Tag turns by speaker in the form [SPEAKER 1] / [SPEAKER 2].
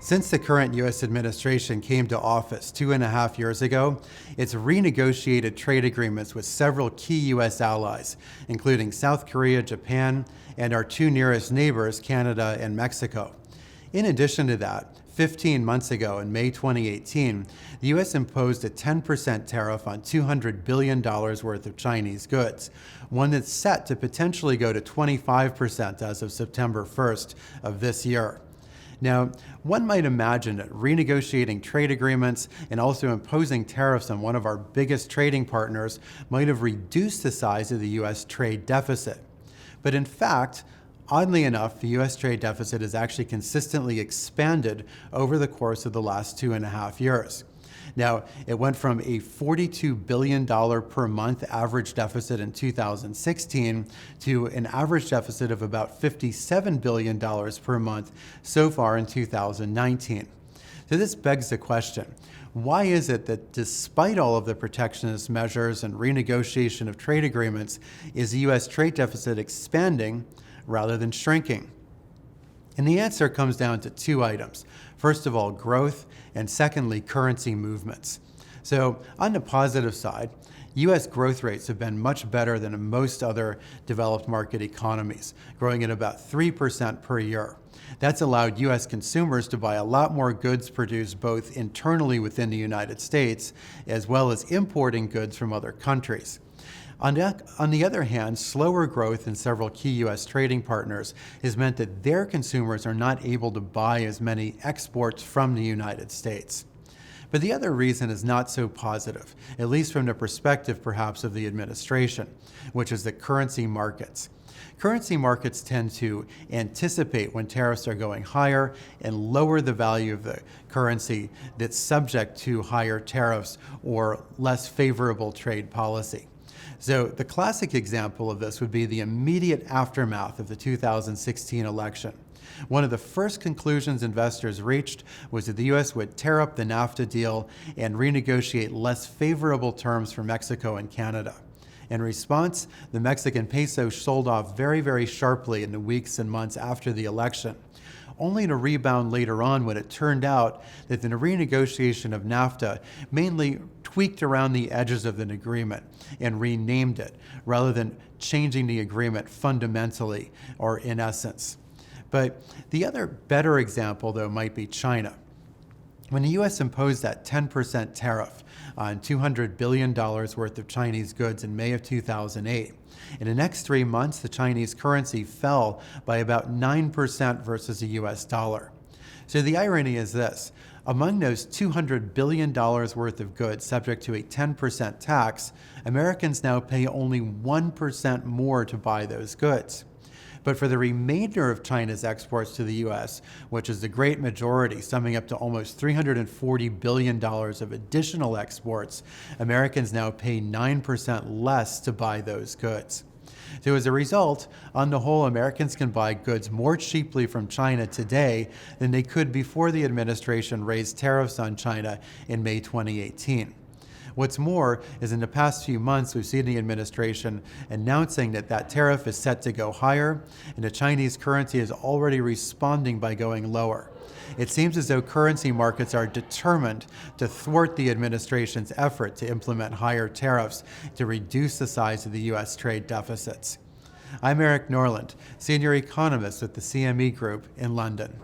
[SPEAKER 1] Since the current U.S. administration came to office 2.5 years ago, it's renegotiated trade agreements with several key U.S. allies, including South Korea, Japan, and our two nearest neighbors, Canada and Mexico. In addition to that, 15 months ago, in May 2018, the U.S. imposed a 10% tariff on $200 billion worth of Chinese goods, one that's set to potentially go to 25% as of September 1st of this year. Now, one might imagine that renegotiating trade agreements and also imposing tariffs on one of our biggest trading partners might have reduced the size of the U.S. trade deficit. But in fact, oddly enough, the U.S. trade deficit has actually consistently expanded over the course of the last 2.5 years. Now, it went from a $42 billion per month average deficit in 2016 to an average deficit of about $57 billion per month so far in 2019. So this begs the question, why is it that despite all of the protectionist measures and renegotiation of trade agreements, is the U.S. trade deficit expanding rather than shrinking? And the answer comes down to two items. First of all, growth, and secondly, currency movements. So on the positive side, U.S. growth rates have been much better than in most other developed market economies, growing at about 3% per year. That's allowed U.S. consumers to buy a lot more goods produced both internally within the United States, as well as importing goods from other countries. On the other hand, slower growth in several key U.S. trading partners has meant that their consumers are not able to buy as many exports from the United States. But the other reason is not so positive, at least from the perspective perhaps of the administration, which is the currency markets. Currency markets tend to anticipate when tariffs are going higher and lower the value of the currency that's subject to higher tariffs or less favorable trade policy. So the classic example of this would be the immediate aftermath of the 2016 election. One of the first conclusions investors reached was that the U.S. would tear up the NAFTA deal and renegotiate less favorable terms for Mexico and Canada. In response, the Mexican peso sold off very, very sharply in the weeks and months after the election, only to rebound later on when it turned out that the renegotiation of NAFTA mainly tweaked around the edges of the agreement and renamed it, rather than changing the agreement fundamentally or in essence. But the other better example, though, might be China. When the U.S. imposed that 10% tariff on $200 billion worth of Chinese goods in May of 2008, in the next 3 months, the Chinese currency fell by about 9% versus the U.S. dollar. So the irony is this. Among those $200 billion worth of goods subject to a 10% tax, Americans now pay only 1% more to buy those goods. But for the remainder of China's exports to the U.S., which is the great majority, summing up to almost $340 billion of additional exports, Americans now pay 9% less to buy those goods. So as a result, on the whole, Americans can buy goods more cheaply from China today than they could before the administration raised tariffs on China in May 2018. What's more is in the past few months, we've seen the administration announcing that that tariff is set to go higher, and the Chinese currency is already responding by going lower. It seems as though currency markets are determined to thwart the administration's effort to implement higher tariffs to reduce the size of the U.S. trade deficits. I'm Eric Norland, Senior Economist with the CME Group in London.